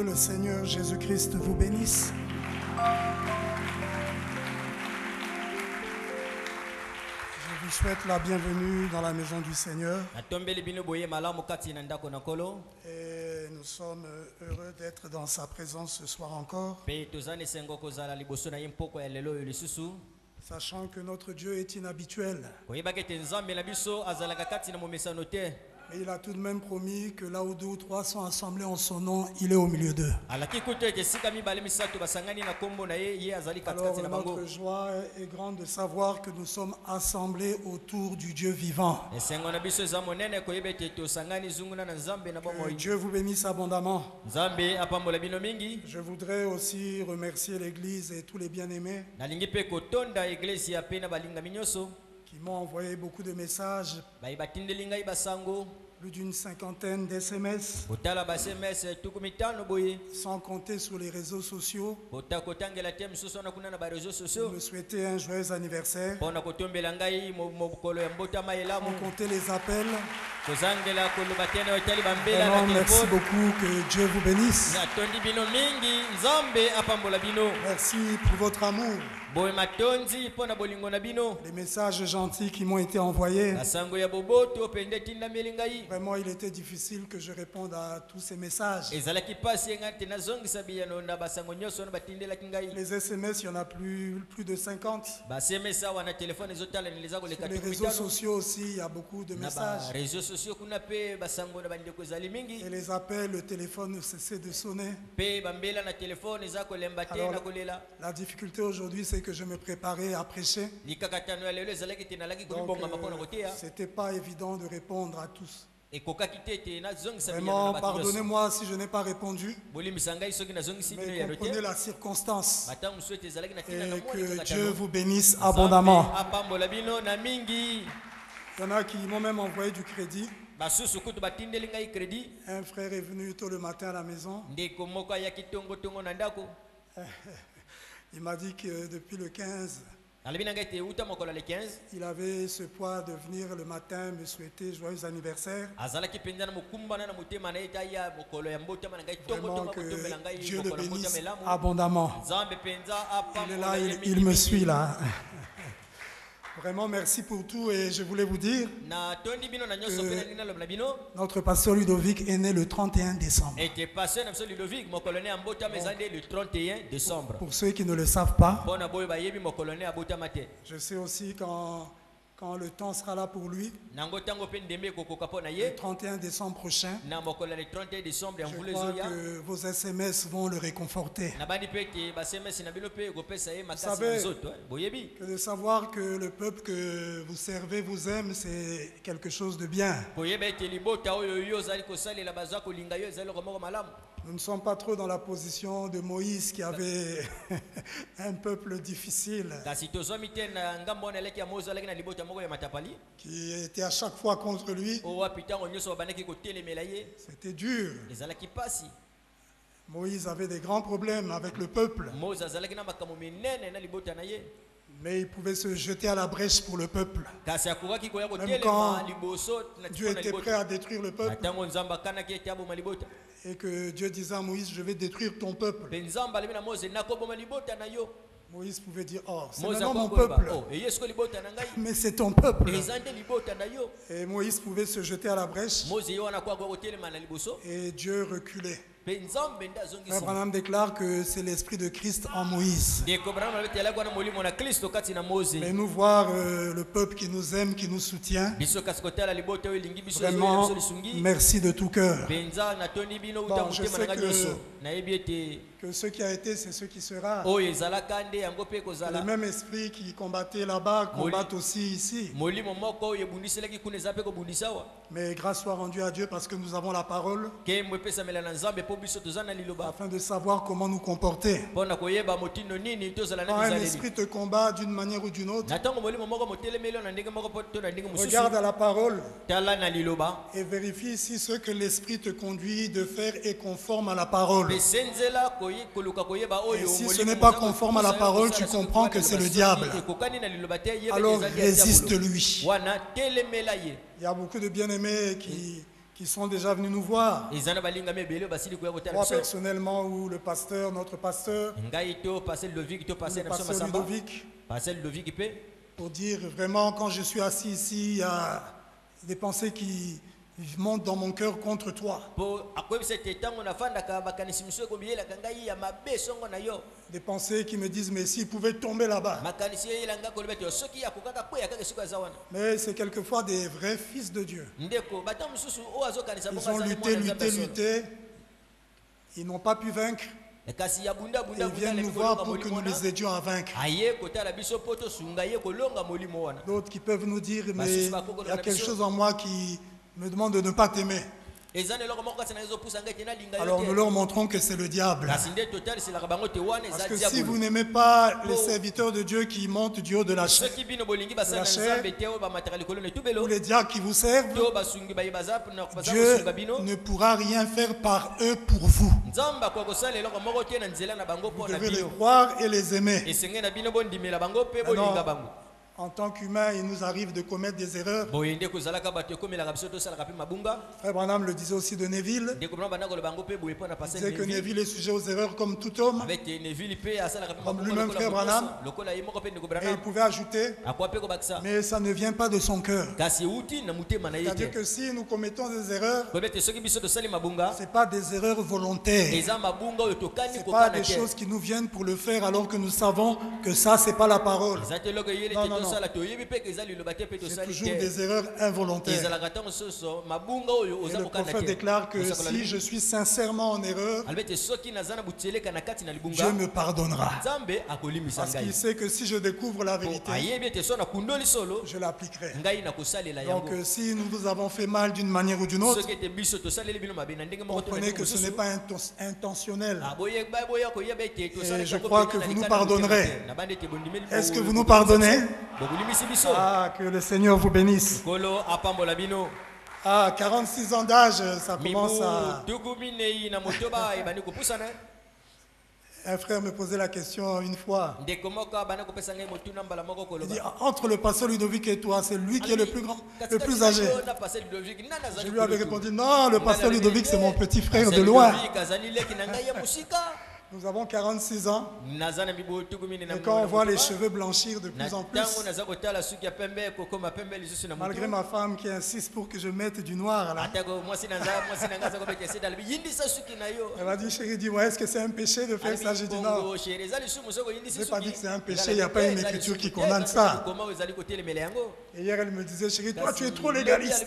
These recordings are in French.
Que le Seigneur Jésus-Christ vous bénisse. Je vous souhaite la bienvenue dans la maison du Seigneur. Et nous sommes heureux d'être dans sa présence ce soir encore. Sachant que notre Dieu est inhabituel. Et il a tout de même promis que là où 2 ou 3 sont assemblés en son nom, il est au milieu d'eux. Alors notre joie est grande de savoir que nous sommes assemblés autour du Dieu vivant. Que Dieu vous bénisse abondamment. Je voudrais aussi remercier l'Église et tous les bien-aimés qui m'ont envoyé beaucoup de messages. Plus d'une 50aine d'SMS, sans compter sur les réseaux sociaux. Vous me souhaitez un joyeux anniversaire. Sans compter les appels. Vraiment, merci beaucoup, que Dieu vous bénisse. Merci pour votre amour. Les messages gentils qui m'ont été envoyés. Vraiment, il était difficile que je réponde à tous ces messages. Les SMS, il y en a plus de 50. Sur les réseaux sociaux aussi, il y a beaucoup de messages. Et les appels, le téléphone ne cessait de sonner. Alors, la difficulté aujourd'hui, c'est que je me préparais à prêcher. Donc, c'était pas évident de répondre à tous. Vraiment, pardonnez-moi si je n'ai pas répondu. Mais comprenez la circonstance. Et que Dieu vous bénisse abondamment. Il y en a qui m'ont même envoyé du crédit. Un frère est venu tôt le matin à la maison. Il m'a dit que depuis le 15, il avait ce poids de venir le matin me souhaiter joyeux anniversaire. Vraiment que Dieu le bénisse abondamment. Il est là, il me suit là. Vraiment merci pour tout et je voulais vous dire que notre pasteur Ludovic est né le 31 décembre. Pour ceux qui ne le savent pas, je sais aussi quand le temps sera là pour lui, le 31 décembre prochain, je crois que vos SMS vont le réconforter. Vous savez que de savoir que le peuple que vous servez vous aime, c'est quelque chose de bien. Nous ne sommes pas trop dans la position de Moïse qui avait un peuple difficile, qui était à chaque fois contre lui. C'était dur. Moïse avait des grands problèmes avec le peuple. Mais il pouvait se jeter à la brèche pour le peuple. Même quand Dieu était prêt à détruire le peuple. Et que Dieu disait à Moïse, je vais détruire ton peuple. Moïse pouvait dire, oh, c'est maintenant mon peuple. Mais c'est ton peuple. Et Moïse pouvait se jeter à la brèche. Et Dieu reculait. Abraham déclare que c'est l'esprit de Christ en Moïse. Mais nous voir le peuple qui nous aime, qui nous soutient. Vraiment, merci de tout cœur. Bon, je sais que ce qui a été, c'est ce qui sera. Le même esprit qui combattait là-bas combat aussi ici. Mais grâce soit rendue à Dieu parce que nous avons la parole. Afin de savoir comment nous comporter. Quand un esprit te combat d'une manière ou d'une autre, regarde à la parole et vérifie si ce que l'esprit te conduit de faire est conforme à la parole. Et si ce n'est pas conforme à la parole, tu comprends que c'est le diable. Alors résiste-lui. Il y a beaucoup de bien-aimés qui qui sont déjà venus nous voir. Moi personnellement ou le pasteur, notre pasteur, le pasteur Ludovic, pour dire vraiment quand je suis assis ici, il y a des pensées qui montent dans mon cœur contre toi. Des pensées qui me disent mais s'il pouvait tomber là-bas. Mais c'est quelquefois des vrais fils de Dieu. Ils ont lutté. Ils n'ont pas pu vaincre. Ils viennent nous voir pour que nous les aidions à vaincre. D'autres qui peuvent nous dire mais il y a quelque chose en moi qui me demande de ne pas t'aimer. Alors nous leur montrons que c'est le diable. Parce que si vous n'aimez pas les serviteurs de Dieu qui montent du haut de la chair, ou les diacres qui vous servent, Dieu ne pourra rien faire par eux pour vous. Vous devez les croire et les aimer. Alors, en tant qu'humain, il nous arrive de commettre des erreurs. Frère Branham le disait aussi de Neville. Il disait que Neville est sujet aux erreurs comme tout homme. Comme lui-même, Frère Branham. Et il pouvait ajouter, mais ça ne vient pas de son cœur. C'est-à-dire que si nous commettons des erreurs, ce n'est pas des erreurs volontaires. Ce n'est pas des choses qui nous viennent pour le faire alors que nous savons que ça, ce n'est pas la parole. Non, non, non. C'est toujours des erreurs involontaires. Et le prophète déclare que si je suis sincèrement en erreur, Dieu me pardonnera. Parce qu'il sait que si je découvre la vérité, je l'appliquerai. Donc si nous avons fait mal d'une manière ou d'une autre, comprenez que ce n'est pas intentionnel. Et je crois que vous nous pardonnerez. Est-ce que vous nous pardonnez? Ah, que le Seigneur vous bénisse. Ah, 46 ans d'âge, ça commence à... Un frère me posait la question une fois. Il dit, entre le pasteur Ludovic et toi, c'est lui qui est le plus grand, le plus âgé. Je lui avais répondu, non, le pasteur Ludovic, c'est mon petit frère de loin. Nous avons 46 ans. Et quand on voit les cheveux blanchir de plus en plus, malgré ma femme qui insiste pour que je mette du noir là, elle m'a dit, chérie, dis-moi, est-ce que c'est un péché de faire ça? J'ai dit non. Je n'ai pas dit que c'est un péché, il n'y a pas une écriture qui condamne ça. Et hier, elle me disait, chérie, toi tu es trop légaliste.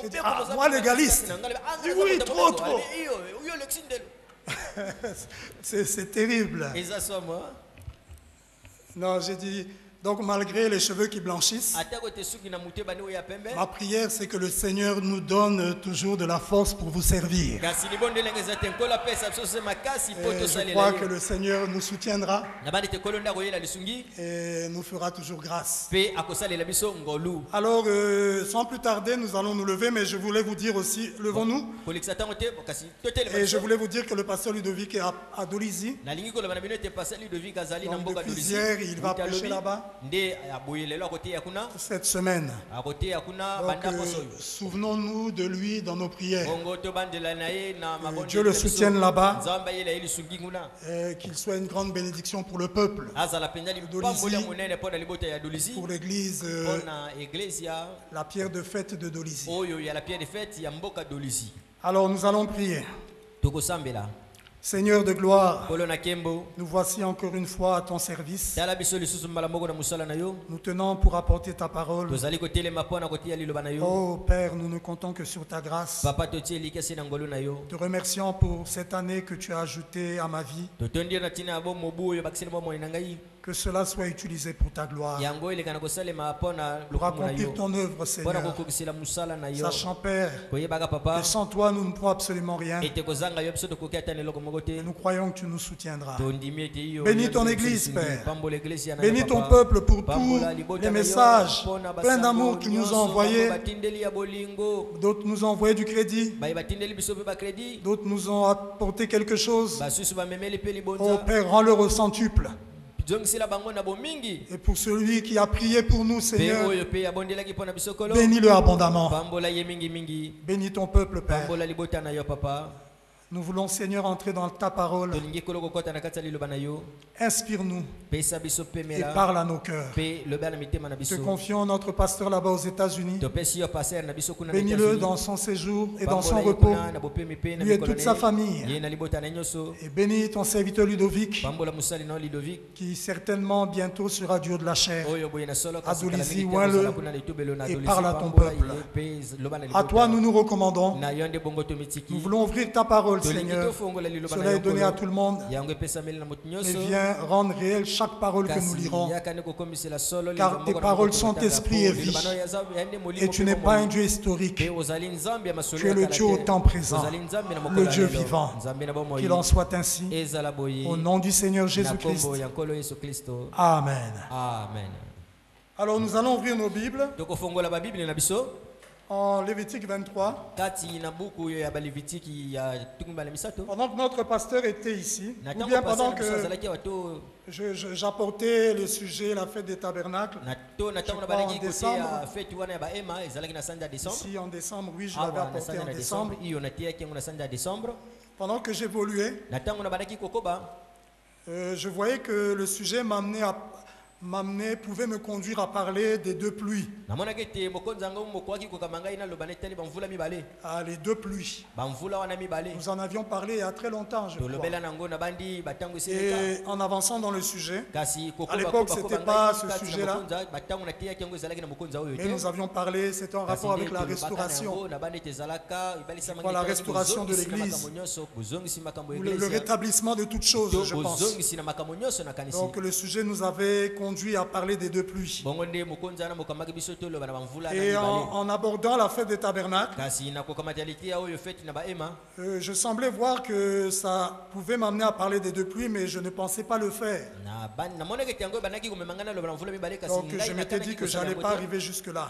J'ai dit, ah, moi légaliste? Je dis, oui, trop. C'est terrible. Non, j'ai dit, donc malgré les cheveux qui blanchissent, ma prière c'est que le Seigneur nous donne toujours de la force pour vous servir. Et je crois que le Seigneur nous soutiendra et nous fera toujours grâce. Alors, sans plus tarder, nous allons nous lever, mais je voulais vous dire aussi, levons-nous. Et je voulais vous dire que le pasteur Ludovic est à Dolisie. Donc depuis hier, il va prêcher là-bas cette semaine. Donc souvenons-nous de lui dans nos prières. Dieu le soutienne là-bas, qu'il soit une grande bénédiction pour le peuple Dolisie, pour l'église la pierre de fête de Dolisie. Alors nous allons prier. Seigneur de gloire, nous voici encore une fois à ton service. Nous tenons pour apporter ta parole. Oh Père, nous ne comptons que sur ta grâce. Te remercions pour cette année que tu as ajoutée à ma vie. Que cela soit utilisé pour ta gloire, pour accomplir ton œuvre, Seigneur. Sachant, Père, que sans toi, nous ne pourrons absolument rien. Et nous croyons que tu nous soutiendras. Bénis ton Église, Père. Bénis ton peuple pour tous les messages pleins d'amour qu'ils nous ont envoyés. D'autres nous ont envoyé du crédit. D'autres nous ont apporté quelque chose. Oh Père, rends-le au centuple. Et pour celui qui a prié pour nous, Seigneur, bénis-le abondamment. Bénis ton peuple, Père. Nous voulons, Seigneur, entrer dans ta parole. Inspire-nous et parle à nos cœurs. Te confions notre pasteur là-bas aux États-Unis. Bénis-le dans son séjour et dans son repos, lui et toute sa famille. Et bénis ton serviteur Ludovic, qui certainement bientôt sera dur de la chair. Adoulis-y, oins-le et parle à ton peuple. À toi, nous nous recommandons. Nous voulons ouvrir ta parole, Seigneur. Cela est donné à tout le monde. Mais viens rendre réelle chaque parole que nous lirons. Car tes paroles sont esprit et vie. Et tu n'es pas un Dieu historique. Tu es le Dieu au temps présent, le Dieu vivant. Qu'il en soit ainsi. Au nom du Seigneur Jésus-Christ. Amen. Alors nous allons ouvrir nos Bibles en Lévitique 23. Pendant que notre pasteur était ici, ou bien pendant que j'apportais le sujet, la fête des tabernacles, en décembre, ici en décembre, oui, je l'avais apporté en décembre. Pendant que j'évoluais, je voyais que le sujet pouvait me conduire à parler des deux pluies. Les deux pluies. Nous en avions parlé il y a très longtemps, je crois. Et en avançant dans le sujet, à l'époque, ce n'était pas ce sujet-là. Mais nous avions parlé, c'était en rapport avec la restauration. La restauration de l'Église. Le rétablissement de toutes choses, je pense. Donc le sujet nous avait conduit à parler des deux pluies. Et en abordant la fête des tabernacles, je semblais voir que ça pouvait m'amener à parler des deux pluies, mais je ne pensais pas le faire. Donc je m'étais dit que je n'allais pas arriver jusque-là.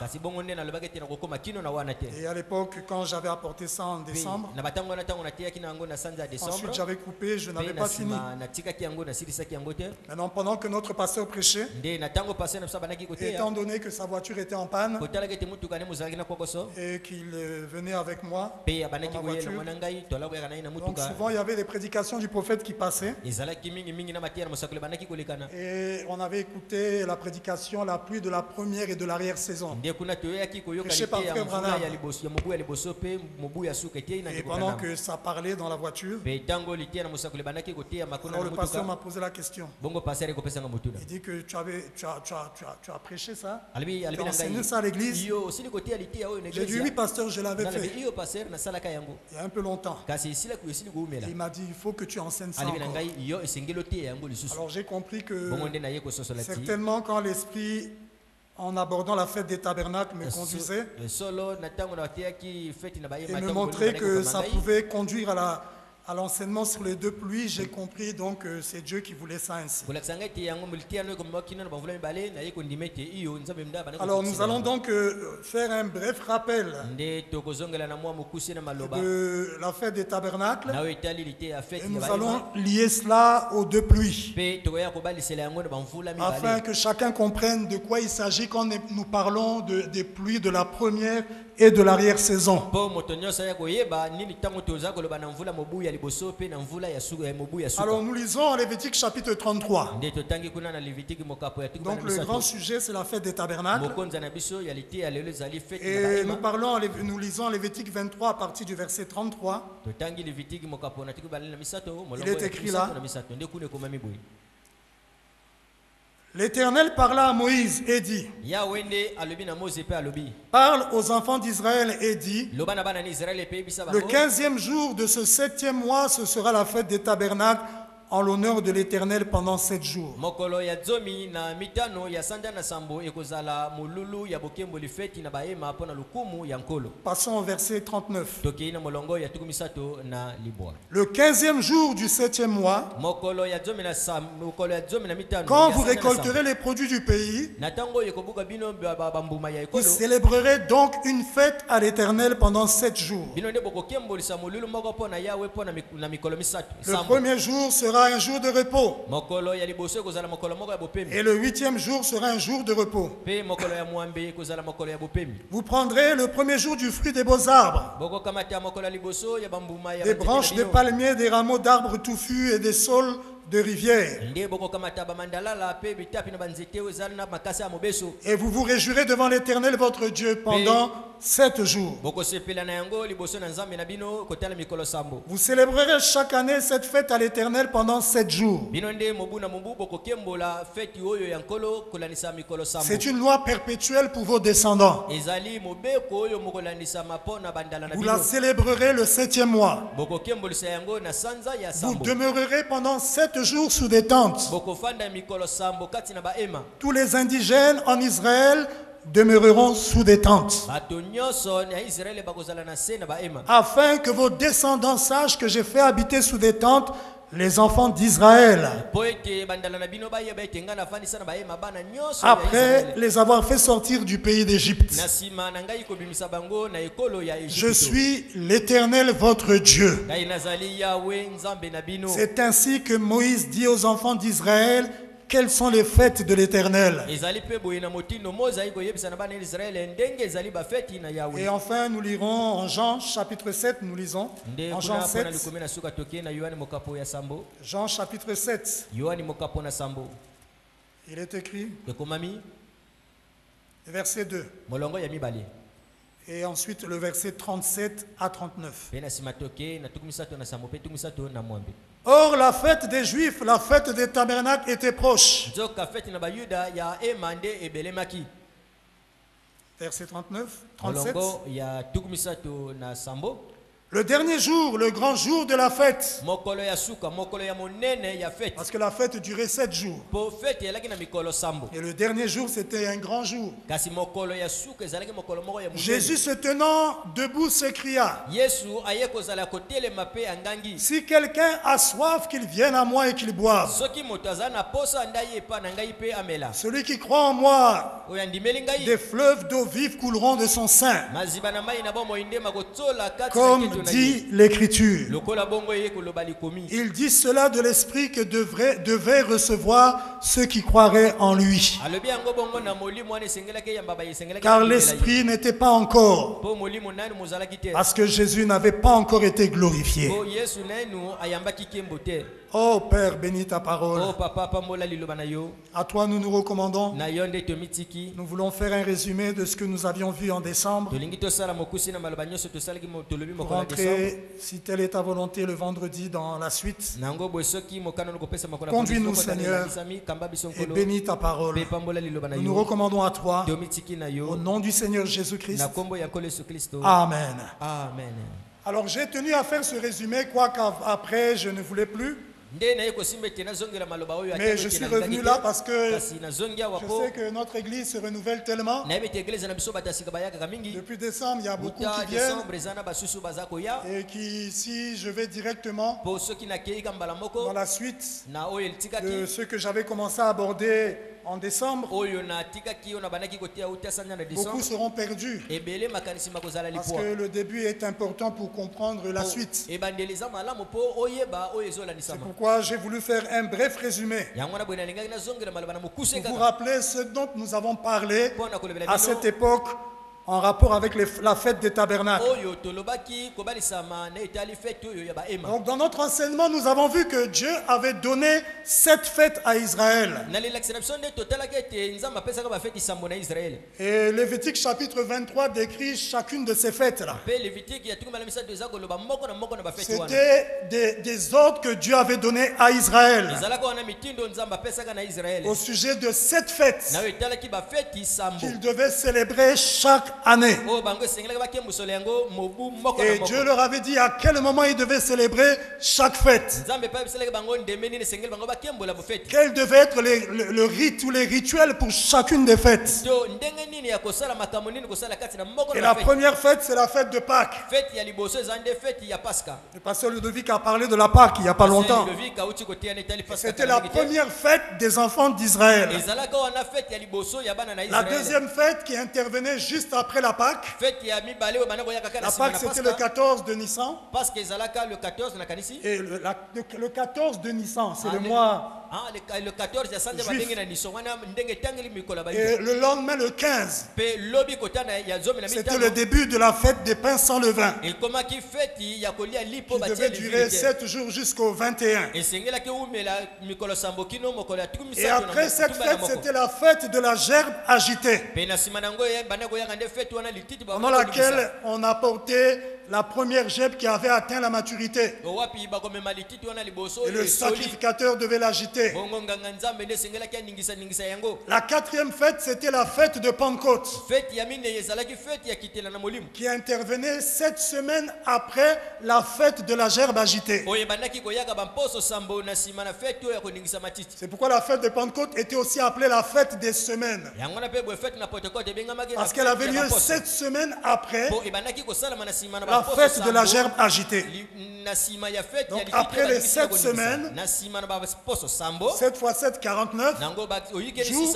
Et à l'époque, quand j'avais apporté ça en décembre, ensuite j'avais coupé, je n'avais pas fini. Maintenant, pendant que notre pasteur prêchait, étant donné que sa voiture était en panne et qu'il venait avec moi dans ma voiture, donc souvent il y avait des prédications du prophète qui passaient et on avait écouté la prédication la pluie de la première et de l'arrière-saison prêchée par Frère Branham. Et pendant que ça parlait dans la voiture, alors le pasteur m'a posé la question. Il dit que tu as prêché ça, tu as enseigné ça à l'église. J'ai dit oui pasteur, je l'avais fait il y a un peu longtemps. Il m'a dit il faut que tu enseignes ça encore. Alors j'ai compris que certainement quand l'esprit en abordant la fête des tabernacles me conduisait et me montrait que ça pouvait conduire à l'enseignement sur les deux pluies, j'ai compris donc que c'est Dieu qui voulait ça ainsi. Alors nous allons donc faire un bref rappel de la fête des tabernacles et nous allons lier cela aux deux pluies afin que chacun comprenne de quoi il s'agit quand nous parlons des pluies de la première et de l'arrière-saison. Alors nous lisons en Lévitique chapitre 33. Donc le grand sujet c'est la fête des tabernacles. Et nous lisons en Lévitique 23 à partir du verset 33. Il est écrit là: L'Éternel parla à Moïse et dit: Parle aux enfants d'Israël et dit: Le 15e jour de ce 7e mois, ce sera la fête des tabernacles en l'honneur de l'Éternel pendant 7 jours. Passons au verset 39. Le 15e jour du 7e mois, quand vous récolterez les produits du pays, vous célébrerez donc une fête à l'Éternel pendant 7 jours. Le premier jour sera sera un jour de repos. Et le 8e jour sera un jour de repos. Vous prendrez le premier jour du fruit des beaux arbres, des branches de palmiers, des rameaux d'arbres touffus et des saules de rivière. Et vous vous réjouirez devant l'Éternel votre Dieu pendant 7 jours. Vous célébrerez chaque année cette fête à l'Éternel pendant 7 jours. C'est une loi perpétuelle pour vos descendants. Vous la célébrerez le 7e mois. Vous demeurerez pendant 7 jours sous des tentes. Tous les indigènes en Israël demeureront sous des tentes, afin que vos descendants sachent que j'ai fait habiter sous des tentes les enfants d'Israël, après les avoir fait sortir du pays d'Égypte. Je suis l'Éternel votre Dieu. C'est ainsi que Moïse dit aux enfants d'Israël quelles sont les fêtes de l'Éternel. Et enfin, nous lirons en Jean chapitre 7, nous lisons en Jean 7. Jean chapitre 7. Il est écrit, verset 2. Et ensuite le verset 37 à 39. Or, la fête des Juifs, la fête des tabernacles était proche. Verset 39, 37. Le dernier jour, le grand jour de la fête. Parce que la fête durait 7 jours. Et le dernier jour, c'était un grand jour. Jésus se tenant debout s'écria, si quelqu'un a soif, qu'il vienne à moi et qu'il boive. Celui qui croit en moi, des fleuves d'eau vive couleront de son sein. Comme dit l'Écriture. Il dit cela de l'Esprit que devait recevoir ceux qui croiraient en lui. Car l'Esprit n'était pas encore, parce que Jésus n'avait pas encore été glorifié. Oh Père, bénis ta parole. À toi nous nous recommandons. Nous voulons faire un résumé de ce que nous avions vu en décembre. Pour rentrer, si telle est ta volonté, le vendredi dans la suite. Conduis-nous Seigneur et bénis ta parole. Nous nous recommandons à toi au nom du Seigneur Jésus-Christ. Amen. Amen. Alors j'ai tenu à faire ce résumé, quoiqu'après je ne voulais plus. Mais je suis revenu là parce que je sais que notre église se renouvelle tellement. Depuis décembre, il y a beaucoup qui viennent. Et qui, si je vais directement dans la suite de ce que j'avais commencé à aborder en décembre, beaucoup seront perdus. Parce que le début est important pour comprendre la suite. C'est pourquoi j'ai voulu faire un bref résumé pour vous rappeler ce dont nous avons parlé à cette époque en rapport avec la fête des tabernacles. Donc dans notre enseignement, nous avons vu que Dieu avait donné 7 fêtes à Israël. Et Lévitique chapitre 23 décrit chacune de ces fêtes-là. C'était des ordres que Dieu avait donnés à Israël au sujet de 7 fêtes qu'ils devaient célébrer chaque année. Et Dieu leur avait dit à quel moment ils devaient célébrer chaque fête. Quel devait être le rite ou les rituels pour chacune des fêtes. Et la première fête, c'est la fête de Pâques. Le pasteur Ludovic a parlé de la Pâques il n'y a pas longtemps. C'était la première fête des enfants d'Israël. La deuxième fête qui intervenait juste après après la Pâque. La Pâque, c'était le 14 de Nissan. Et le 14 de Nissan, c'est le mois. Le 14 et le lendemain, le 15, c'était le début de la fête des pains sans levain, qui devait durer 7 jours jusqu'au 21. Et après cette fête, c'était la fête de la gerbe agitée, pendant laquelle on apportait la première gerbe qui avait atteint la maturité. Et le sacrificateur devait l'agiter. La quatrième fête, c'était la fête de Pentecôte, qui intervenait 7 semaines après la fête de la gerbe agitée. C'est pourquoi la fête de Pentecôte était aussi appelée la fête des semaines, parce qu'elle avait lieu 7 semaines après la fête de la gerbe agitée. Donc après les 7 semaines, 7 fois 7, 49 jours,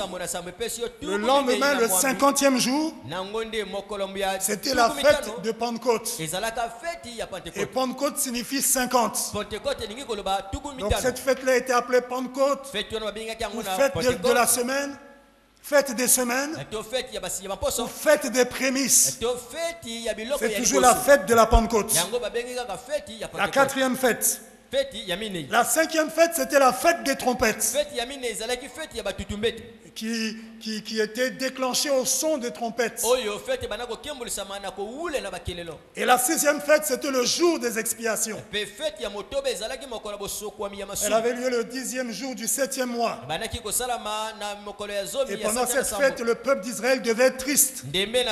le lendemain, le 50e jour, c'était la fête de Pentecôte. Et Pentecôte signifie 50. Donc cette fête-là était appelée Pentecôte, ou fête de la semaine, fête des semaines, ou fête des prémices. C'est toujours la fête de la Pentecôte. La quatrième fête. La cinquième fête, c'était la fête des trompettes, qui était déclenchée au son des trompettes. Et la sixième fête, c'était le jour des expiations. Elle avait lieu le 10e jour du 7e mois. Et pendant cette fête, le peuple d'Israël devait être triste, devait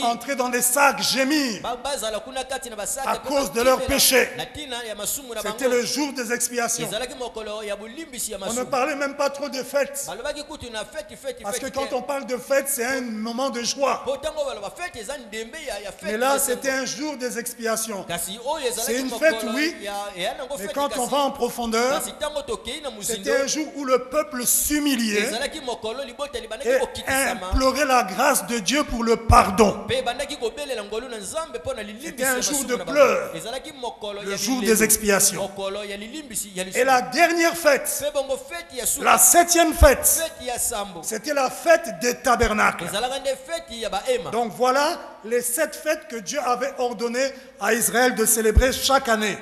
entrer dans des sacs, gémir à cause de leurs péchés. C'était le jour des expiations. On ne parlait même pas trop de fêtes, parce que quand on parle de fête, c'est un moment de joie. Mais là, c'était un jour des expiations. C'est une fête, oui, mais quand on va en profondeur, c'était un jour où le peuple s'humiliait et implorait la grâce de Dieu pour le pardon. C'était un jour de pleurs, le jour des expiations. Et la dernière fête, la 7e fête, c'était la fête des tabernacles. Donc voilà les 7 fêtes que Dieu avait ordonné à Israël de célébrer chaque année.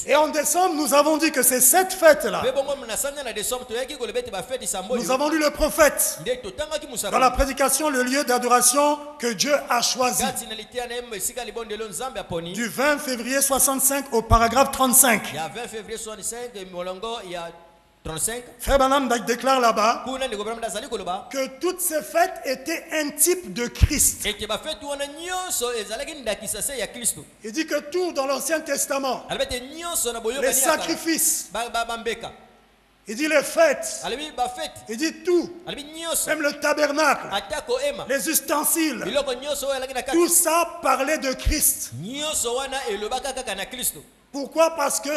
Et en décembre, nous avons dit que ces 7 fêtes-là, nous avons lu le prophète dans la prédication, le lieu d'adoration que Dieu a choisi, du 20 février 65 au paragraphe 35. Frère Branham déclare là-bas que toutes ces fêtes étaient un type de Christ. Il dit que tout dans l'Ancien Testament, les sacrifices, il dit les fêtes, il dit tout, même le tabernacle, les ustensiles, tout ça parlait de Christ. Pourquoi? Parce que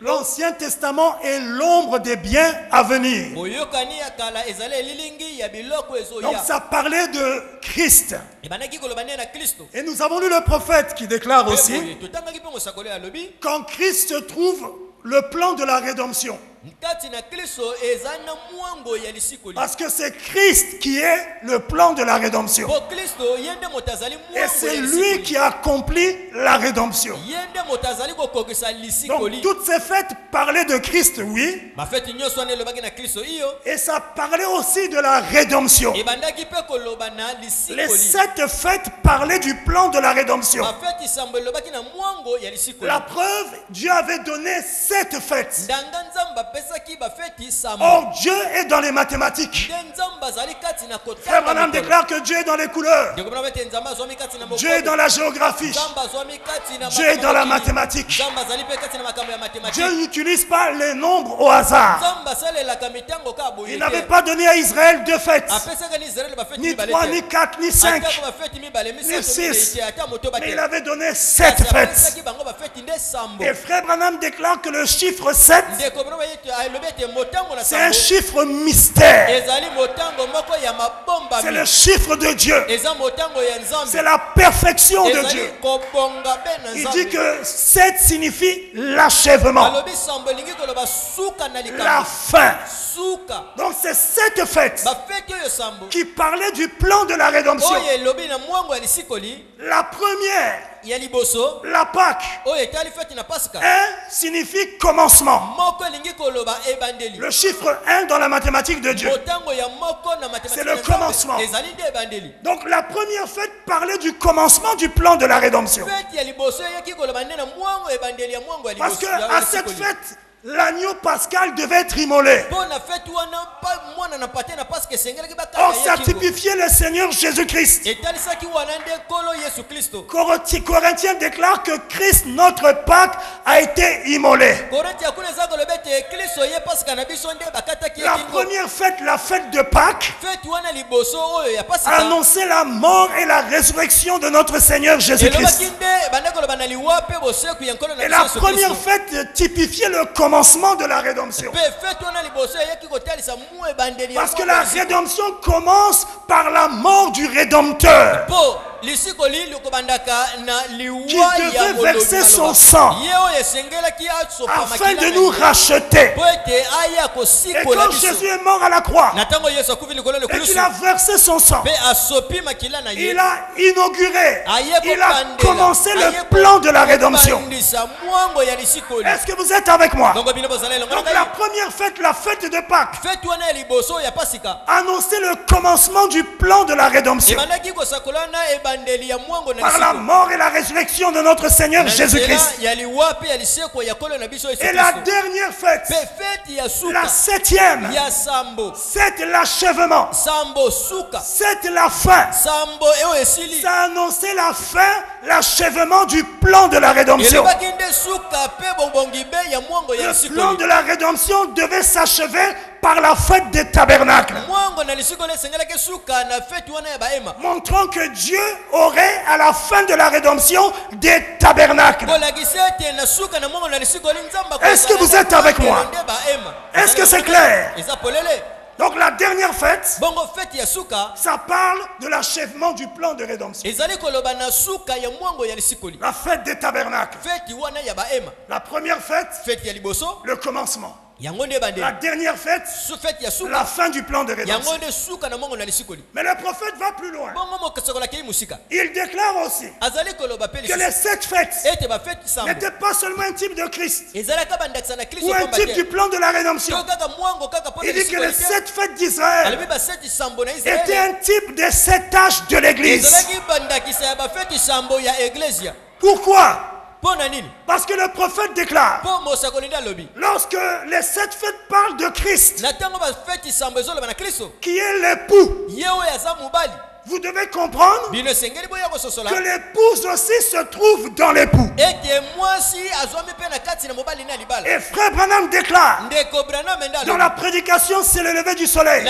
l'Ancien Testament est l'ombre des biens à venir. Donc ça parlait de Christ. Et nous avons lu le prophète qui déclare aussi, quand Christ se trouve le plan de la rédemption. Parce que c'est Christ qui est le plan de la rédemption. Et c'est lui qui accomplit la rédemption. Donc toutes ces fêtes parlaient de Christ, oui. Et ça parlait aussi de la rédemption. Les 7 fêtes parlaient du plan de la rédemption. La preuve, Dieu avait donné 7 fêtes. Or, Dieu est dans les mathématiques. Frère Branham déclare que Dieu est dans les couleurs. Dieu est dans la géographie. Dieu est dans la mathématique. Dieu n'utilise pas les nombres au hasard. Il n'avait pas donné à Israël 2 fêtes. Ni 3, ni 4, ni 5, ni 6. Mais il avait donné 7 fêtes. Et Frère Branham déclare que le chiffre 7 C'est un chiffre mystère. C'est le chiffre de Dieu. C'est la perfection de Dieu. Il dit que 7 signifie l'achèvement, la fin. Donc c'est cette fête qui parlait du plan de la rédemption. La première, la Pâque, signifie commencement. Le chiffre 1 dans la mathématique de Dieu, c'est le commencement. Donc la première fête parlait du commencement du plan de la rédemption. Parce qu'à cette fête, l'agneau pascal devait être immolé. Or, ça typifiait le Seigneur Jésus-Christ. Corinthiens déclare que Christ, notre Pâque, a été immolé. La première fête, la fête de Pâques, annonçait la mort et la résurrection de notre Seigneur Jésus-Christ. Et la première fête typifiait le commencement de la rédemption. Parce que la rédemption commence par la mort du Rédempteur, qui devait verser son sang afin de nous racheter. Et quand Jésus est mort à la croix et qu'il a versé son sang, il a inauguré, il a commencé le plan de la rédemption. Est-ce que vous êtes avec moi? Donc la première fête, la fête de Pâques, annonçait le commencement du plan de la rédemption par la mort et la résurrection de notre Seigneur Jésus-Christ. Et la dernière fête, la septième, c'est l'achèvement, c'est la fin. Ça annonçait la fin, l'achèvement du plan de la rédemption. Le plan de la rédemption devait s'achever par la fête des tabernacles, montrant que Dieu aurait à la fin de la rédemption des tabernacles. Est-ce que vous êtes avec moi? Est-ce que c'est clair? Donc la dernière fête, ça parle de l'achèvement du plan de rédemption. La fête des tabernacles. La première fête, le commencement. La dernière fête, la fin du plan de rédemption. Mais le prophète va plus loin. Il déclare aussi que les 7 fêtes n'étaient pas seulement un type de Christ ou un type du plan de la rédemption. Il dit que les 7 fêtes d'Israël étaient un type des 7 âges de l'Église. Pourquoi? Parce que le prophète déclare, lorsque les 7 fêtes parlent de Christ, qui est l'époux, vous devez comprendre que l'épouse aussi se trouve dans l'époux. Et Frère Branham déclare dans la prédication c'est le lever du soleil,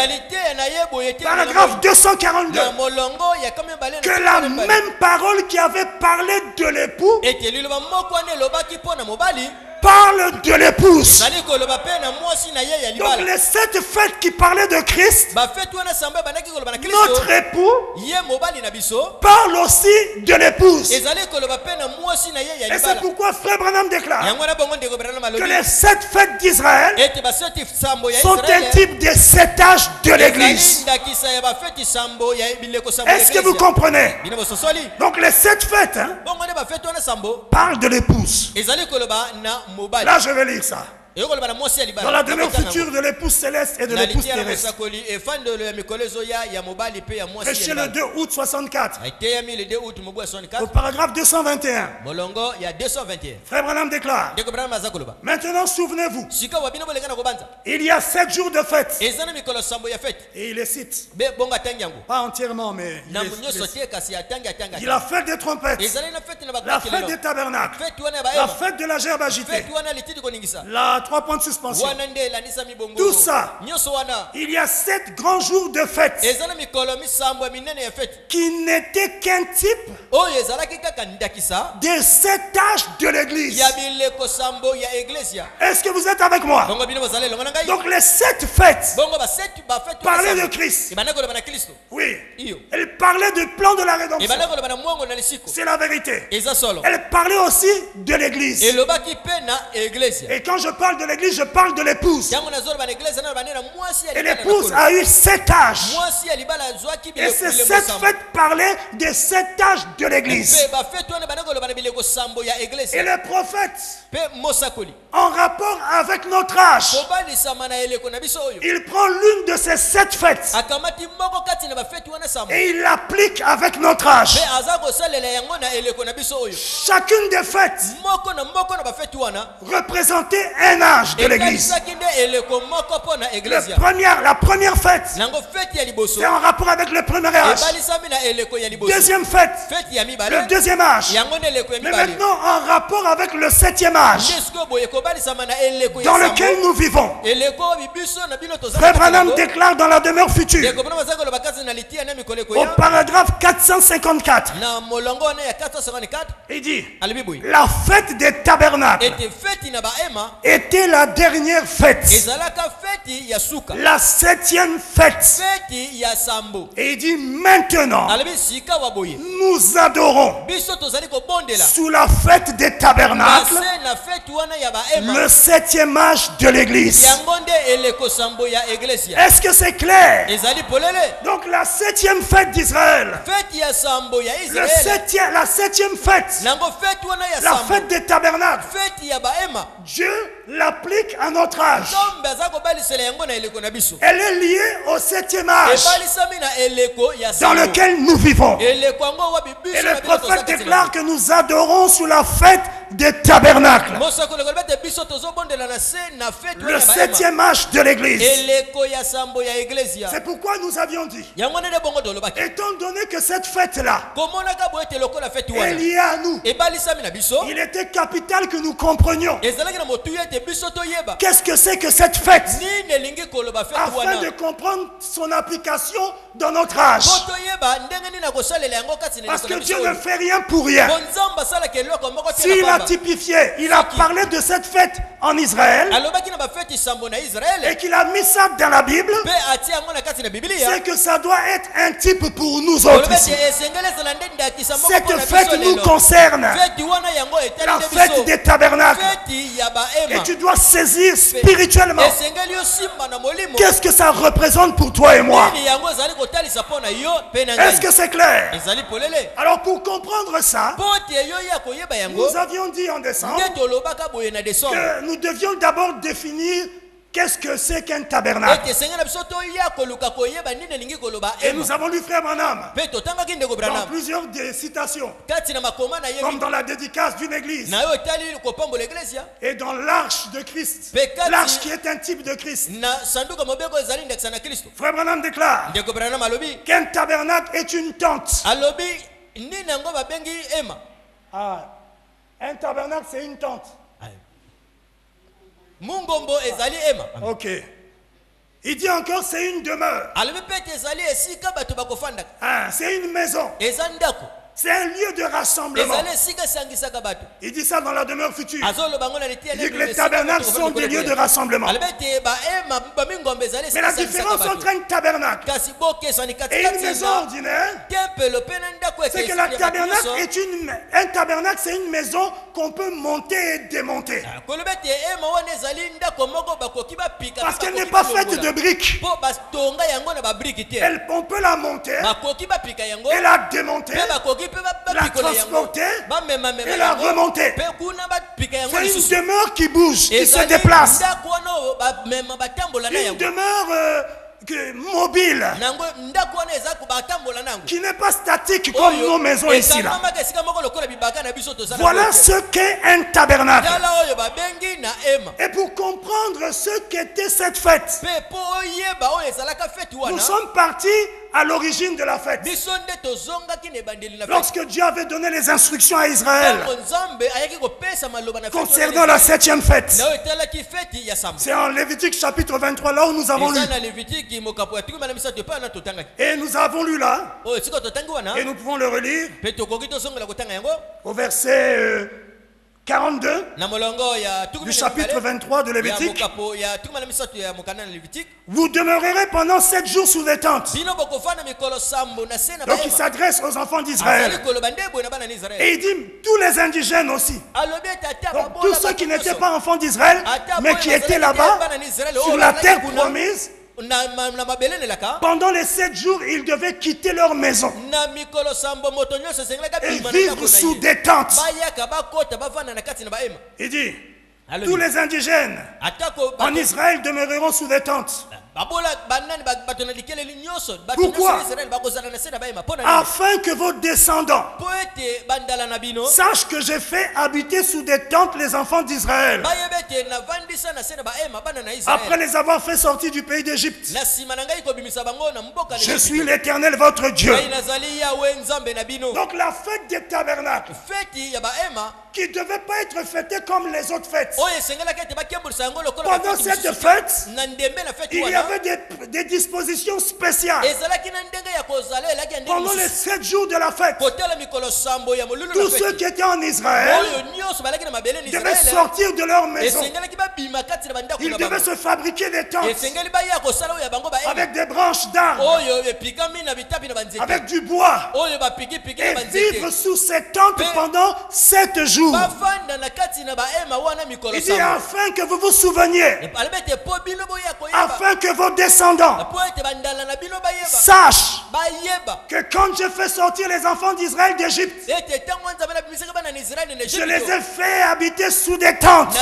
paragraphe 242, que la même parole qui avait parlé de l'époux parle de l'épouse. Donc les 7 fêtes qui parlaient de Christ, notre époux parle aussi de l'épouse. Et c'est pourquoi Frère Branham déclare que les 7 fêtes d'Israël sont un type des 7 âges de l'Église. Est-ce que vous comprenez? Donc les 7 fêtes parlent de l'épouse. Là, je vais lire ça. Dans la demeure future de l'épouse céleste et de l'épouse terrestre. Prêché le 2 août 64. Au paragraphe 221. Frère Branham déclare: maintenant souvenez-vous, il y a 7 jours de fête. Et il les cite. Pas entièrement, mais il dit la fête des trompettes, la fête des tabernacles, la fête de la gerbe agitée, la 3 points de suspension. Tout ça, il y a 7 grands jours de fête qui n'étaient qu'un type des 7 âges de l'église. Est-ce que vous êtes avec moi? Donc les 7 fêtes parlaient de Christ. Oui. Elle parlait du plan de la rédemption. C'est la vérité. Elle parlait aussi de l'église. Et quand je parle de l'église, je parle de l'épouse. Et l'épouse a eu 7 âges. Et ces 7 fêtes parlaient des 7 âges de l'église. Et le prophète, en rapport avec notre âge, il prend l'une de ces 7 fêtes et il l'applique avec notre âge. Chacune des fêtes représentait un âge de l'église. La première fête, c'est en rapport avec le premier âge. Deuxième fête, le deuxième âge. Mais maintenant en rapport avec le 7e âge dans lequel nous vivons. Frère Branham déclare dans la demeure future, au paragraphe 454, il dit: la fête des tabernacles était la dernière fête, la 7e fête. Et il dit: maintenant nous adorons sous la fête des tabernacles le 7e âge de l'église. Est-ce que c'est clair? Donc la 7e fête d'Israël, la 7e fête, la fête des tabernacles, Dieu l'applique à notre âge. Elle est liée au 7e âge dans lequel nous vivons. Et le prophète déclare que nous adorons sous la fête des tabernacles, le 7e âge de l'église. C'est pourquoi nous avions dit, étant donné que cette fête-là est liée à nous, il était capital que nous comprenions qu'est-ce que c'est que cette fête, afin de comprendre son application dans notre âge. Parce que Dieu ne fait rien pour rien. S'il a typifié, il a parlé de cette fête en Israël et qu'il a mis ça dans la Bible, c'est que ça doit être un type pour nous autres ici. Cette fête nous concerne, la fête des tabernacles, et tu dois saisir spirituellement qu'est-ce que ça représente pour toi et moi. Est-ce que c'est clair? Alors pour comprendre ça, nous avions dit en décembre que nous devions d'abord définir qu'est-ce que c'est qu'un tabernacle. Et nous avons lu Frère Branham dans plusieurs des citations, comme dans la dédicace d'une église et dans l'arche de Christ, l'arche qui est un type de Christ. Frère Branham déclare qu'un tabernacle est une tente. Un tabernacle, c'est une tente. Ok. Il dit encore c'est une demeure. C'est une maison. C'est un lieu de rassemblement. Il dit ça dans la demeure future. Il dit que les tabernacles sont des lieux de rassemblement. Mais la différence entre un tabernacle et une maison ordinaire, c'est que la tabernacle un tabernacle, c'est une maison qu'on peut monter et démonter. Parce qu'elle n'est pas faite de briques. On peut la monter et la démonter, la transporter et la remonter. C'est une demeure qui bouge, qui se déplace. Une demeure mobile, qui n'est pas statique comme nos maisons ici là. Voilà ce qu'est un tabernacle. Et pour comprendre ce qu'était cette fête, nous sommes partis à l'origine de la fête. Lorsque Dieu avait donné les instructions à Israël concernant la 7e fête, c'est en Lévitique chapitre 23 là où nous avons lu. Et nous avons lu là, et nous pouvons le relire au verset 42 du chapitre 23 de Lévitique. Vous demeurerez pendant 7 jours sous des tentes. Donc il s'adresse aux enfants d'Israël. Et il dit tous les indigènes aussi. Donc tous ceux qui n'étaient pas enfants d'Israël, mais qui étaient là-bas, sur la terre promise, pendant les 7 jours, ils devaient quitter leur maison et vivre sous des tentes. Il dit, tous les indigènes en Israël demeureront sous des tentes. Pourquoi? Afin que vos descendants sachent que j'ai fait habiter sous des tentes les enfants d'Israël après les avoir fait sortir du pays d'Égypte. Je suis l'Éternel votre Dieu. Donc la fête des tabernacles, qui ne devait pas être fêtée comme les autres fêtes, pendant cette fête, il y avait des dispositions spéciales. Pendant les 7 jours de la fête, tous ceux qui étaient en Israël devaient sortir de leur maison. Ils devaient se fabriquer des tentes avec des branches d'arbres, avec du bois, et vivre sous ces tentes pendant 7 jours. Il dit afin que vous vous souveniez, afin que vos descendants sachent que quand je fais sortir les enfants d'Israël d'Égypte, je les ai fait habiter sous des tentes.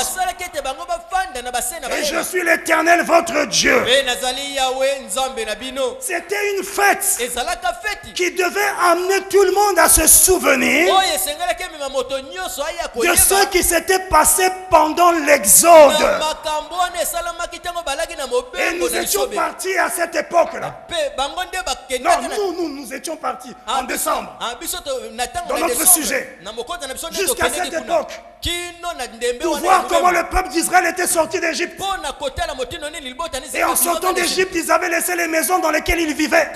Et je suis l'Éternel votre Dieu. C'était une fête qui devait amener tout le monde à se souvenir de ce qui s'était passé pendant l'Exode. Et nous étions partis à cette époque-là. Non, nous étions partis en décembre dans notre sujet. Jusqu'à cette époque, pour voir comment le peuple d'Israël était sorti d'Égypte. Et en sortant d'Égypte, ils avaient laissé les maisons dans lesquelles ils vivaient.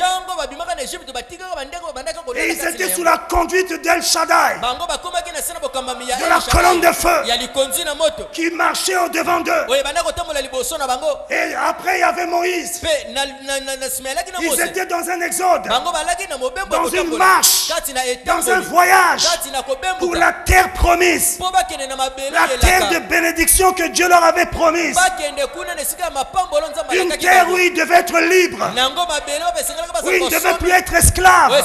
Et ils étaient sous la conduite d'El Shaddai, de la colonne de feu qui marchait au devant d'eux. Et après il y avait Moïse. Ils étaient dans un exode, dans une marche, dans un voyage pour la terre promise, la terre de bénédiction que Dieu leur avait promise, une terre où ils devaient être libres, où ils ne devaient plus être esclaves, où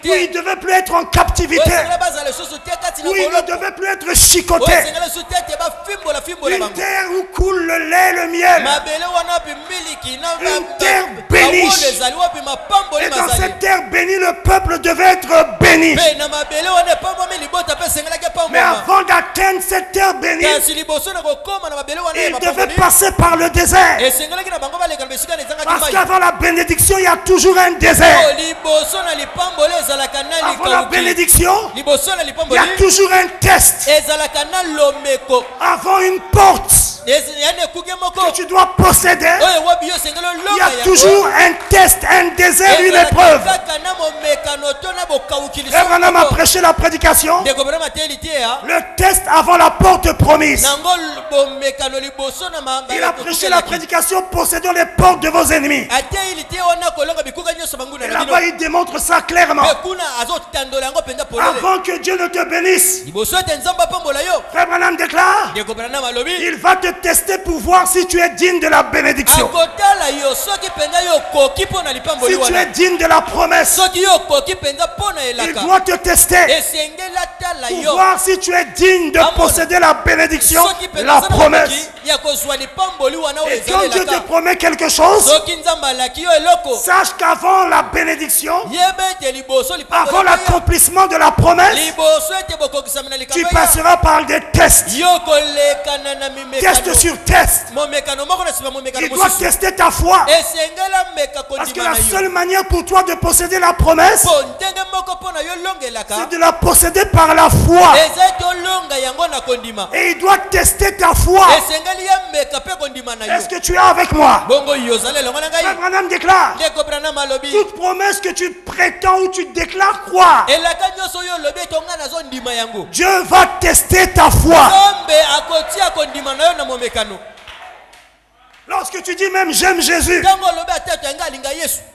ils ne devaient plus être en captivité, où ils ne devaient plus être chicotés, une terre où coule le lait et le miel, une terre bénie. Et dans cette terre bénie, le peuple devait être béni. Mais avant d'atteindre cette terre bénie, il devait passer par le désert. Parce qu'avant la bénédiction, il y a toujours un désert. Avant la bénédiction, il y a toujours un test. Avant une porte que tu dois posséder, il y a toujours un test, un désert, une épreuve. Frère Branham a prêché la prédication, le test avant la porte promise. Il a prêché la prédication possédant les portes de vos ennemis. Et là-bas il démontre ça clairement. Avant que Dieu ne te bénisse, Frère Branham déclare, il va te tester pour voir si tu es digne de la bénédiction, si tu es digne de la promesse. Il doit te tester pour voir si tu es digne de posséder la bénédiction, la promesse. Et quand Dieu te promet quelque chose, sache qu'avant la bénédiction, avant l'accomplissement de la promesse, tu passeras par des tests. Test sur test. Il doit tester ta foi. Parce que la seule manière pour toi de posséder la promesse, c'est de la posséder par la foi. Et il doit tester ta foi. Est-ce que tu es avec moi? Frère Branham déclare, toute promesse que tu prétends ou tu déclares croire, Dieu va tester ta foi. Lorsque tu dis même j'aime Jésus,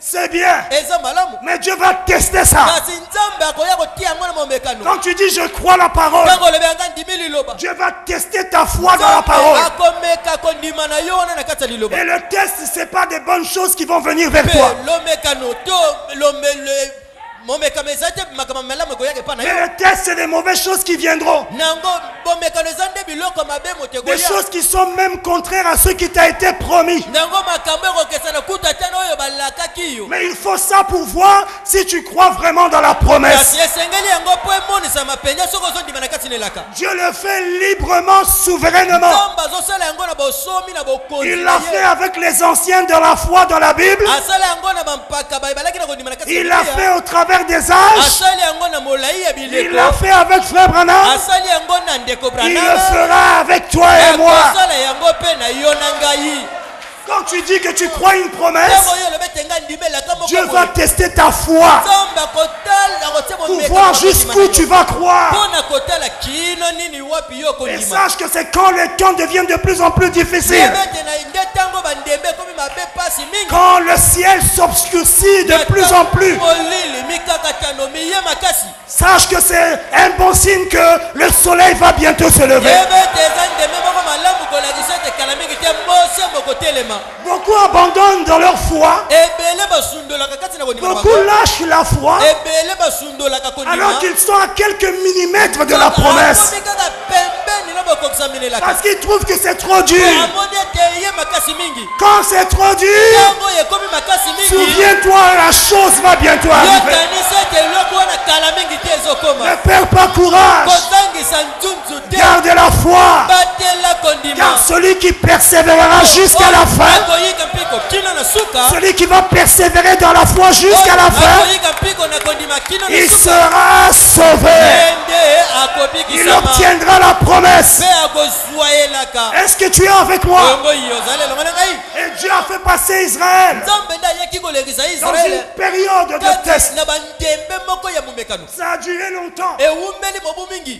c'est bien, mais Dieu va tester ça. Quand tu dis je crois la parole, Dieu va tester ta foi dans la parole. Et le test, ce n'est pas des bonnes choses qui vont venir vers toi. Mais le test, c'est des mauvaises choses qui viendront. Des choses qui sont même contraires à ce qui t'a été promis. Mais il faut ça pour voir si tu crois vraiment dans la promesse. Dieu le fait librement, souverainement. Il l'a fait avec les anciens de la foi dans la Bible. Il l'a fait au travers des âges. Il l'a fait avec Frère Branham. Il le fera avec toi et moi. Quand tu dis que tu crois une promesse, Dieu va tester ta foi pour voir jusqu'où tu vas croire. Et sache que c'est quand les temps deviennent de plus en plus difficiles, quand le ciel s'obscurcit de plus en plus, sache que c'est un bon signe que le soleil va bientôt se lever. Beaucoup abandonnent dans leur foi. Beaucoup lâchent la foi alors qu'ils sont à quelques millimètres de la promesse. Parce qu'ils trouvent que c'est trop dur. Quand c'est trop dur, souviens-toi, la chose va bientôt arriver. Ne perds pas courage. Garde la foi. Car celui qui persévérera jusqu'à la fin, celui qui va persévérer dans la foi jusqu'à la fin, il sera sauvé. Il obtiendra la promesse. Est-ce que tu es avec moi? Et Dieu a fait passer Israël dans une période de test. Ça a duré longtemps.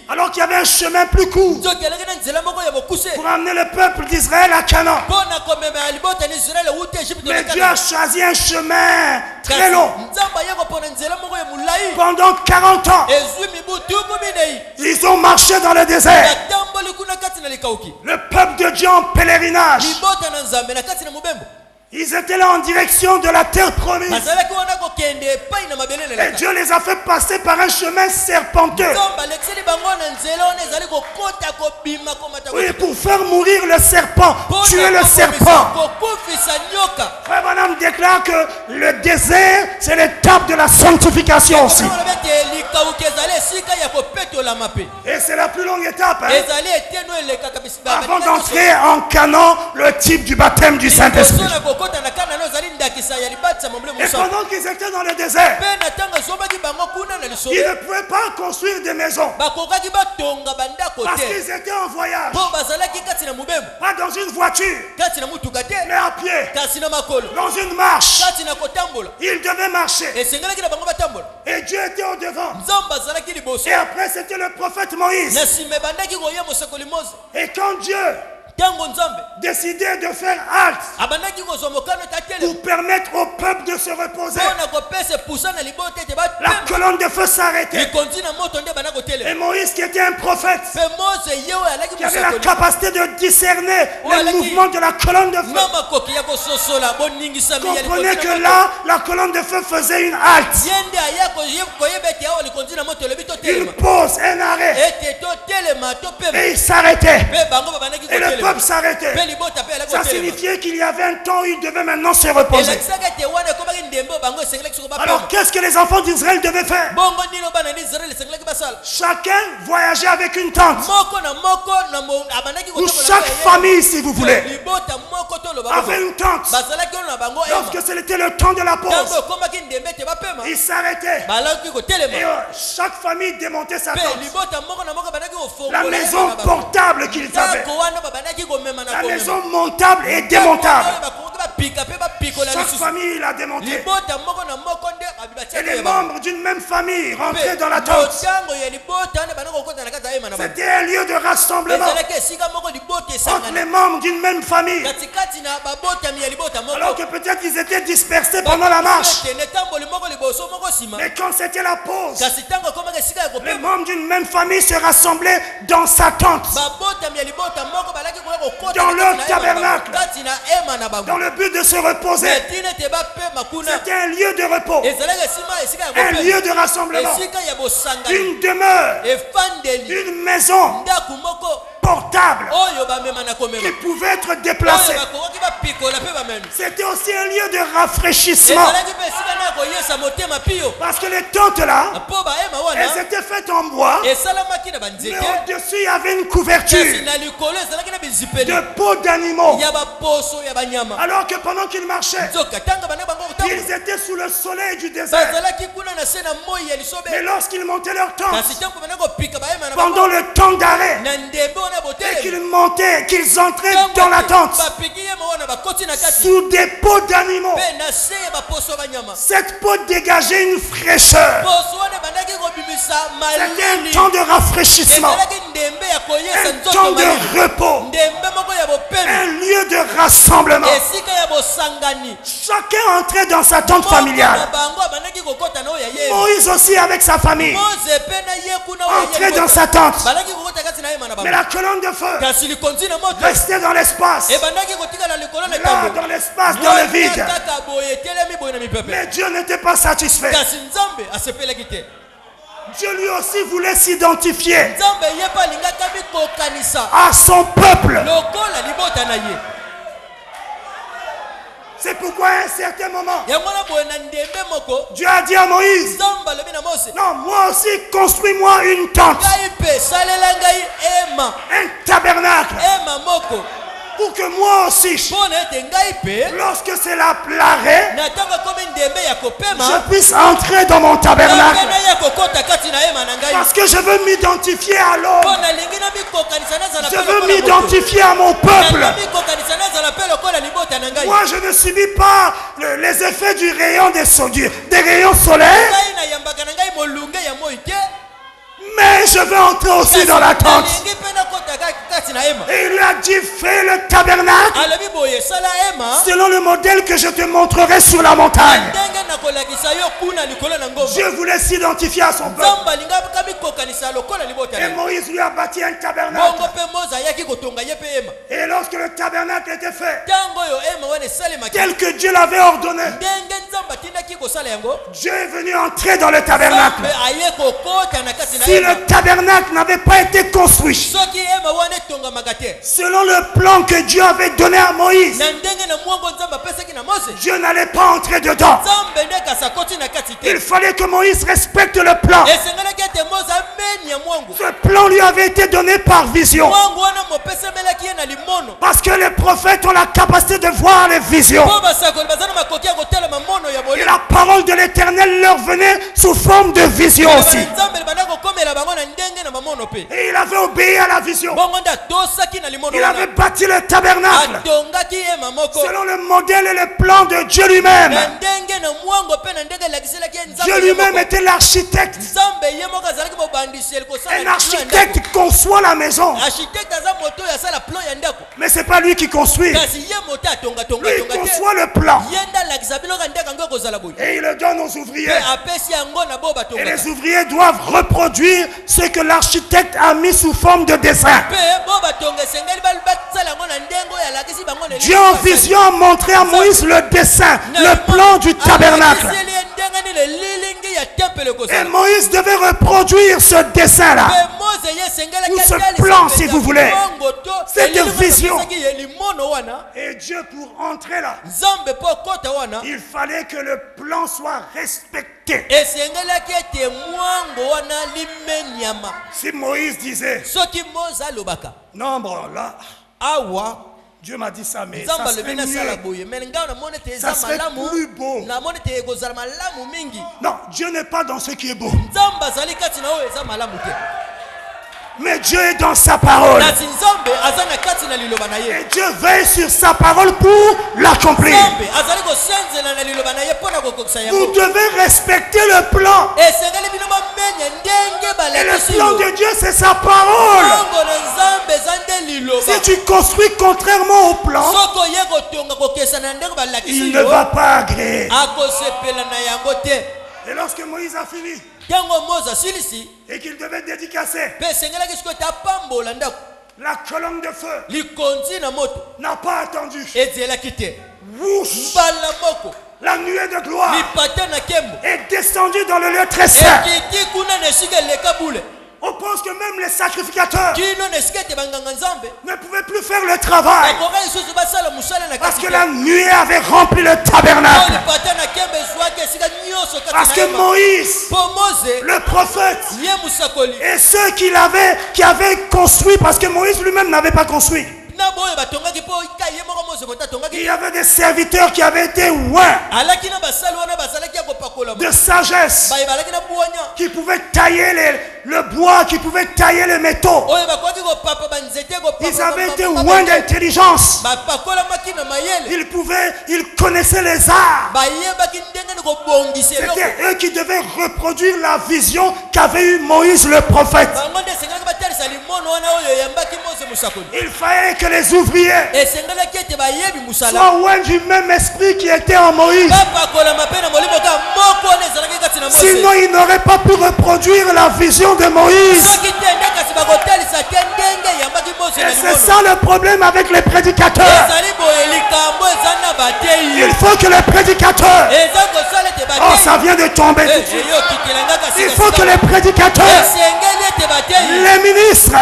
Alors qu'il y avait un chemin plus court pour amener le peuple d'Israël à Canaan. Mais Dieu a choisi un chemin très long. Pendant 40 ans, ils ont marché dans le désert. Le peuple de Dieu en pèlerinage. Ils étaient là en direction de la terre promise. Et Dieu les a fait passer par un chemin serpenteux. Oui, pour faire mourir le serpent, tuer le serpent. Frère Branham déclare que le désert, c'est l'étape de la sanctification aussi. Et c'est la plus longue étape. Avant d'entrer en Canaan, le type du baptême du Saint-Esprit. Et pendant qu'ils étaient dans le désert, ils ne pouvaient pas construire des maisons parce qu'ils étaient en voyage, pas dans une voiture, mais à pied, dans une marche. Ils devaient marcher et Dieu était au devant. Et après c'était le prophète Moïse. Et quand Dieu décidé de faire halte pour permettre au peuple de se reposer, la colonne de feu s'arrêtait. Et Moïse, qui était un prophète, qui avait la capacité de discerner le mouvement de la colonne de feu, comprenait que là, la colonne de feu faisait une halte, une pause, un arrêt, et il s'arrêtait. Et le peuple s'arrêtait. Ça signifiait qu'il y avait un temps où il devait maintenant se reposer. Alors qu'est-ce que les enfants d'Israël devaient faire? Chacun voyageait avec une tente. Ou chaque famille, si vous voulez, avait une tente. Lorsque c'était le temps de la pause, ils s'arrêtaient. Et chaque famille démontait sa tente. La maison portable qu'ils avaient. La maison montable et démontable. Chaque famille l'a démonté. Et les membres d'une même famille rentraient dans la tente. C'était un lieu de rassemblement entre les membres d'une même famille. Alors que peut-être ils étaient dispersés pendant la marche. Mais quand c'était la pause, les membres d'une même famille se rassemblaient dans sa tente, dans leur tabernacle, dans le but de se reposer. C'était un lieu de repos, un lieu de rassemblement, une demeure, une maison portable qui pouvait être déplacé. C'était aussi un lieu de rafraîchissement. Parce que les tentes là, elles étaient faites en bois, mais au-dessus il y avait une couverture de peaux d'animaux. Alors que pendant qu'ils marchaient, ils étaient sous le soleil du désert. Mais lorsqu'ils montaient leur tente, pendant le temps d'arrêt, et qu'ils montaient, qu'ils entraient dans la tente sous des peaux d'animaux, cette peau dégageait une fraîcheur. C'était un temps de rafraîchissement, un temps de repos, un lieu de rassemblement. Chacun entrait dans sa tente familiale. Moïse aussi avec sa famille entrait dans sa tente. Mais la colonne de feu restait dans l'espace. Là, dans l'espace, dans le vide. Mais Dieu n'était pas satisfait. Dieu lui aussi voulait s'identifier à son peuple. C'est pourquoi à un certain moment, Dieu a dit à Moïse, non, moi aussi construis-moi une tente, un tabernacle, pour que moi aussi, lorsque c'est la l'arrêt, je puisse entrer dans mon tabernacle. Parce que je veux m'identifier à l'homme. Je veux m'identifier à mon peuple. Moi, je ne subis pas les effets du rayon des rayons solaires. Mais je veux entrer aussi dans la tente. Et il lui a dit, fais le tabernacle selon le modèle que je te montrerai sur la montagne. Dieu voulait s'identifier à son peuple. Et Moïse lui a bâti un tabernacle. Et lorsque le tabernacle était fait, tel que Dieu l'avait ordonné, Dieu est venu entrer dans le tabernacle. Si le tabernacle n'avait pas été construit selon le plan que Dieu avait donné à Moïse, Dieu n'allait pas entrer dedans. Il fallait que Moïse respecte le plan. Ce plan lui avait été donné par vision. Parce que les prophètes ont la capacité de voir les visions. Et la parole de l'Éternel leur venait sous forme de vision aussi. Et il avait obéi à la vision. Il avait bâti le tabernacle selon le modèle et le plan de Dieu lui-même. Dieu lui-même était l'architecte. Un architecte conçoit la maison. Mais ce n'est pas lui qui construit. Lui, il conçoit le plan. Et il le donne aux ouvriers. Et les ouvriers doivent reproduire ce que l'architecte a mis sous forme de dessin. Dieu en vision a montré à Moïse le dessin, le plan du tabernacle. Et Moïse devait reproduire ce dessin-là. ou ce plan si vous voulez, cette vision. Et Dieu pour entrer là, il fallait que le plan soit respecté. Si Moïse disait, non bon là, Dieu m'a dit ça, mais ça serait mieux. Ça serait plus beau. Non, Dieu n'est pas dans ce qui est beau. Mais Dieu est dans sa parole. Et Dieu veille sur sa parole pour l'accomplir. Vous devez respecter le plan. Et le plan de Dieu, c'est sa parole. Si tu construis contrairement au plan, il ne va pas agréer. Et lorsque Moïse a fini, et qu'il devait dédicacer, la colonne de feu n'a pas attendu. Wouch, la nuée de gloire est descendue dans le lieu très saint. On pense que même les sacrificateurs ne pouvaient plus faire le travail parce que la nuée avait rempli le tabernacle. Parce que Moïse, le prophète, et ceux qui avaient construit, parce que Moïse lui-même n'avait pas construit. Il y avait des serviteurs qui avaient été ouins de sagesse, qui pouvaient tailler le bois, qui pouvaient tailler les métaux. Ils avaient été ouins d'intelligence. Ils connaissaient les arts. C'était eux qui devaient reproduire la vision qu'avait eu Moïse le prophète. Il fallait que les ouvriers soient ouins du même esprit qui était en Moïse. Sinon, ils n'auraient pas pu reproduire la vision de Moïse. Et c'est ça le problème avec les prédicateurs. Il faut que les prédicateurs... Oh, ça vient de tomber. Il faut que les prédicateurs, les ministres,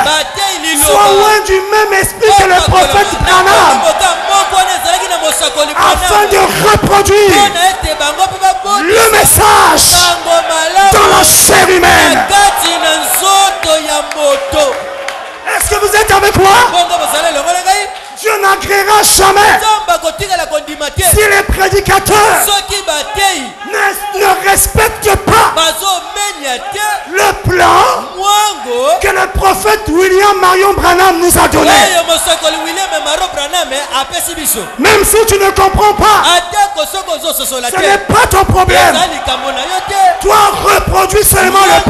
soient loin du même esprit que le prophète Branham, afin de reproduire le message dans la chair humaine. Est-ce que vous êtes avec moi? Dieu n'agréera jamais si les prédicateurs ne respectent pas le plan que le prophète William Marion Branham nous a donné. Même si tu ne comprends pas, ce n'est pas ton problème. Toi, reproduis seulement le